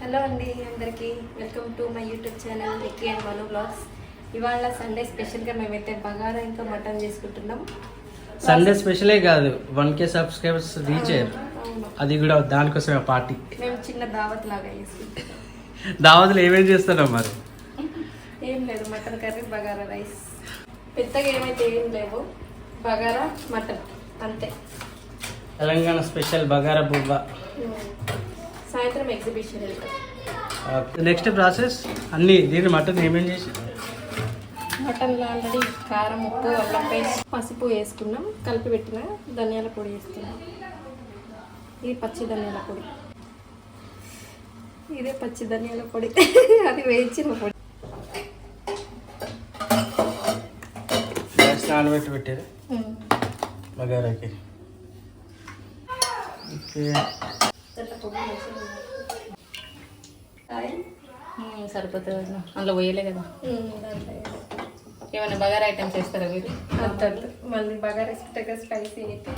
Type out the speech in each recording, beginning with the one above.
Hello అండి అందరికీ welcome to my YouTube channel Nikki and Manu blogs. ఇవాళ సండే స్పెషల్గా మేమైతే బగారా ఇంకా మటన్ చేసుకుంటున్నాం. సండే స్పెషలే కాదు 1K సబ్స్క్రైబర్స్ రీచ్ అయ్యారు. అది కూడా దానికోసమే పార్టీ. మేము చిన్న దావత్ లాగా చేసుకుంటున్నాం. దావత్లు ఏమేం చేస్తున్నాం మరి? ఏం లేదు, మటన్ కర్రీ బగారా రైస్. పెద్దగా ఏమైతే ఏం లేవు, బగారా మటన్ అంతే. తెలంగాణ స్పెషల్ బగారా బువ్వ. సాయంత్రం ఎగ్జిబిషన్ వెళ్తాం. నెక్స్ట్ ప్రాసెస్ అన్ని దీన్ని మటన్ ఏమేం చేసి మటన్లో ఆల్రెడీ కారం, ఉప్పు, అల్లం పేస్ట్, పసుపు వేసుకున్నాం. కలిపి పెట్టిన ధనియాల పొడి వేసుకున్నాం. ఇది పచ్చి ధనియాల పొడి, ఇదే పచ్చి ధనియాల పొడి. అది వేయించిన పొడి. నానబెట్టి పెట్టారు బగారాకి. ఓకే, సరిపోతుంది. అందులో పోయలే కదా. ఏమైనా బగారా ఐటమ్స్ వేస్తారా మీరు? మళ్ళీ బగారా ఇష్టంగా స్పైసీ అయితే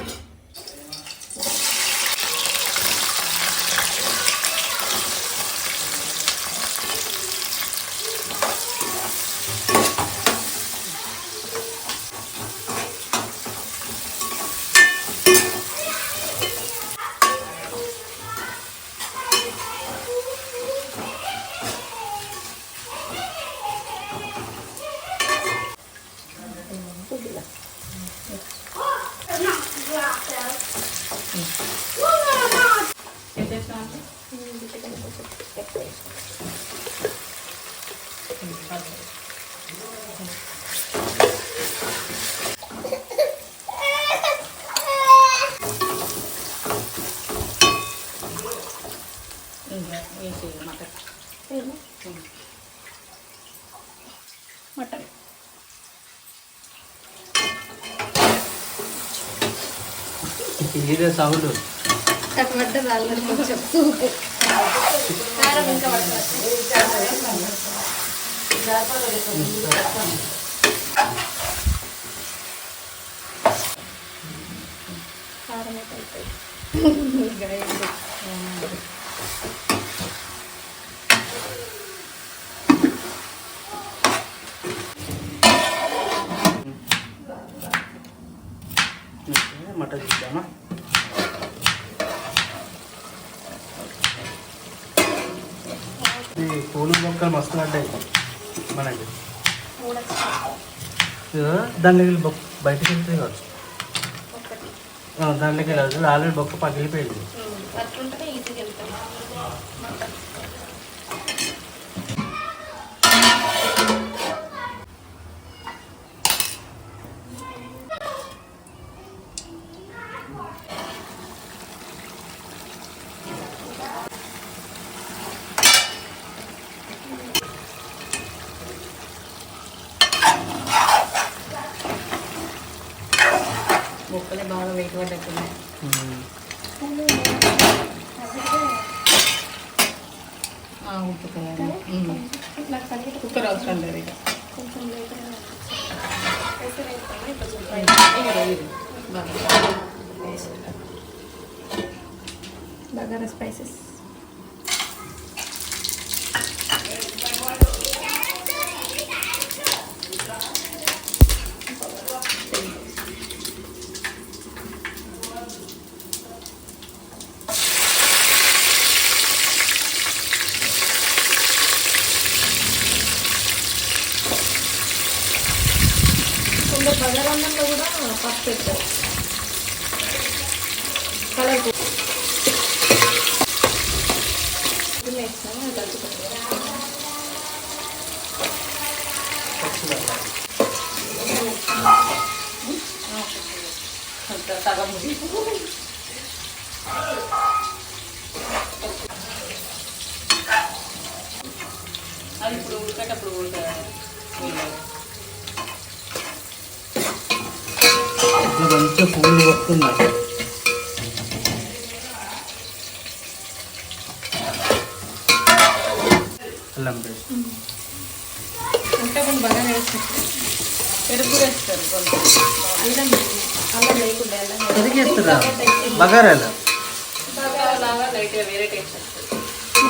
మటన్ ఇదే సౌండ్ పడ్డది ఆల్రెడీ. కొంచెం కారం ఇంకా పడుతుంది. కారం అయితే అయిపోయింది. మటన్ చూద్దామా? ఈ పూలు మొక్కలు మస్తు పడ్డాయి మనకి. దాంట్లోకి బయటకు వెళ్తే కావచ్చు. దాంట్లోకి వెళ్ళదు, ఆల్రెడీ బొక్క పగిలిపోయింది. అట్లుంటే ఈజీగా వెళ్తాం. మొక్కలే బాగా వెయిట్ పడ్డట్టున్నాయి. ఉప్పు కుక్కర్ అవసరం లేదు. ఇక కొంచెం బగారా స్పైసెస్. బగారా అన్నంలో కూడా పసుపు పెట్టారు. కలర్ వేస్తాము. సగం అది ఇప్పుడు ఉడికేటప్పుడు మంచిగా పూలు వస్తున్నాయి. అల్లం పేస్ట్ అంటే కొంచెం బగారా వేస్తారు. పెరుగు వేస్తారు. అల్లం అల్లం లేకుండా ఎందుకు వేస్తారా బగారాలు? బగారా లాగా లైట్గా వేరే టేస్ట్ వస్తుంది.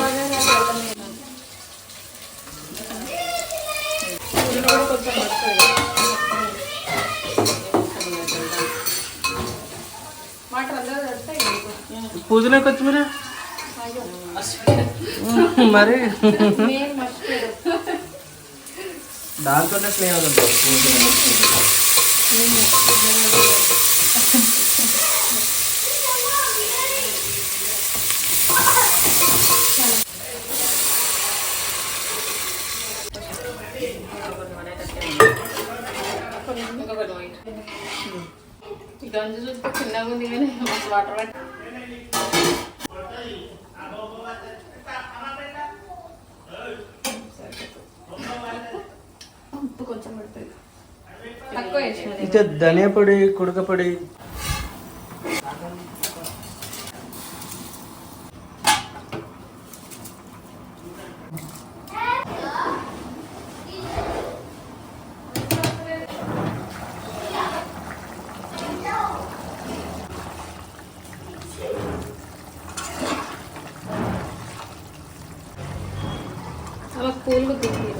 బగారా కొంచెం పడుతుంది. వాటర్ అందరూ పడతాయి. పుదీనా కొత్తిమీర అయ్యో మరి నేను మర్చిపోయాను. దాంతోనే ఫ్లేవర్ ఉంటుంది పుదీనా. ఇంకొకటి వైట్. ఈ గంజు చూస్తే చిన్నగా ఉంది కానీ మస్తు వాటర్ పట్టి ఉప్పు కొంచెం పడుతుంది. తక్కువ వేసిన ఇక ధనియా పొడి కుడక పొడి అలా పూలు తింది.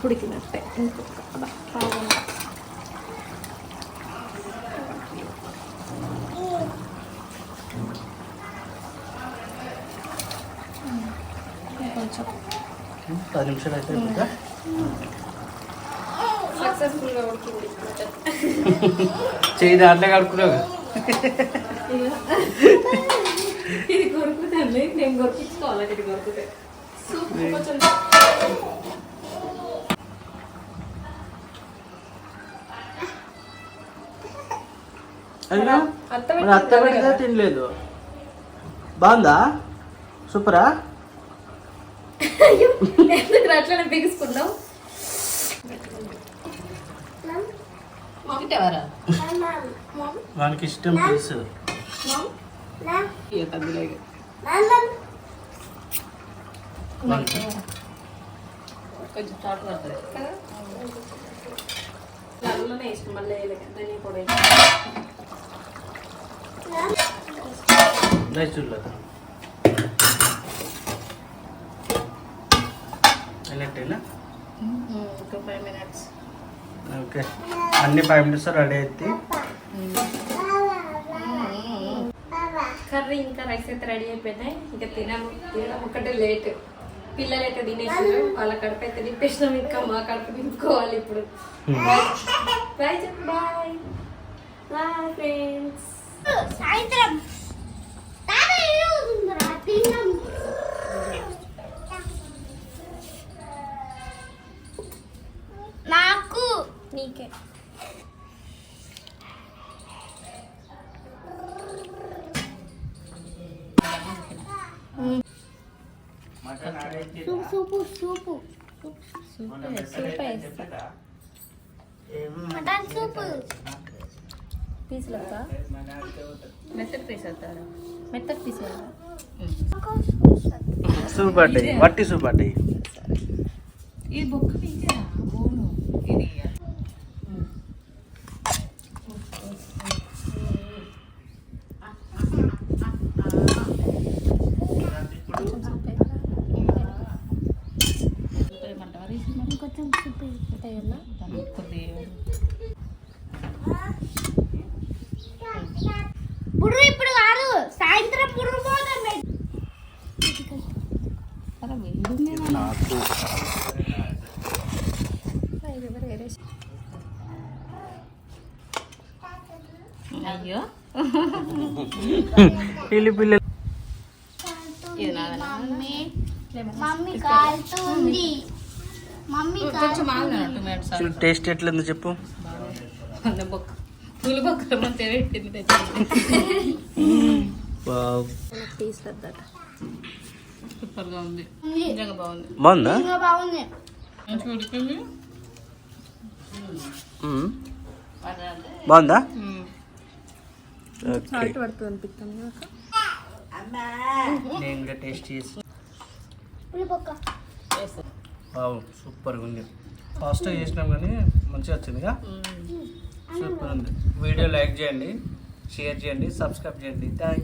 ఉడికినట్టే ఇంకొక బాగుంది. కొంచెం 10 నిమిషాలు అయితే అయిపోతుందా? సక్సెస్ఫుల్గా ఉడికింది. చేయి దాంట్లో కడుక్కున్నావు. ఇది కొరుకుతాను, నేను కొరికించుకోవాలి. ఇది కొరుకుతే సూప్ కొంచెం అయ్యో అత్త మరి అత్త పెడితే తినలేదు. బాగుందా? సూపరా? అయ్యో ఎందుకు అట్లనే బిగుసుకున్నావు? ఎవరా వానికి ఇష్టం పీసు. తగ్గులే కొంచెం చాటు పడుతుంది. అందులోనే వేసిన మళ్ళీ ధనియా పొడి చూడలేదు అయినట్టేనా? ఒక 5 minutes. ఓకే, అన్ని 5 minutes రెడీ అయితే కర్రీ ఇంకా రైస్ అయితే రెడీ అయిపోయినాయి. ఇంకా తినడం ఒకటే లేట్. పిల్లలు అయితే తినేసారు, వాళ్ళ కడుపు అయితే నింపేసినాం. ఇంకా మా కడుపు నింపుకోవాలి ఇప్పుడు. బాయ్ చెప్పు. Bye bye friends. సాయంత్రం నాకు నీకే సూపు సూపు మటన్ సూపు పీసులు వస్తా. మెత్తటి పీస్ అవుతారు. మెత్తటి పీసు సూప్ అడ్డాయి, వట్టి సూప్ అడ్డాయి. ఇది బొక్క పీకేరా బోను ఇది కొంచెం సూపు ఉంటాయన్నా. బుర్రు ఇప్పుడు కాదు, సాయంత్రం బుర్రు పోతాం. నాకు అయ్యో పిల్లి ఇది నాదనా? మమ్మీ మమ్మీ కాలుతుంది. మమ్మీ కొంచెం ఆగినట్టు మేడం టేస్ట్ ఎట్లుందో చెప్పు. బొక్క పూల బొక్కలు మంచిగా పెట్టింది తెచ్చింది. వావ్, పీసులు వద్దట. సూపర్గా ఉంది, నిజంగా బాగుంది. బాగుందా? ఇంకా బాగుంది. మంచిగా ఉడికింది. మ్మ్. బాగుందా? ఓకే, సాల్ట్ పడుతుంది అనిపిస్తుంది. నేను కూడా టేస్ట్ చేసి పులిపొక్క వావ్ సూపర్గా ఉంది. ఫాస్ట్గా చేసినాం కానీ మంచిగా వచ్చిందిగా. సూపర్ ఉంది. వీడియో లైక్ చేయండి, షేర్ చేయండి, సబ్స్క్రైబ్ చేయండి. థ్యాంక్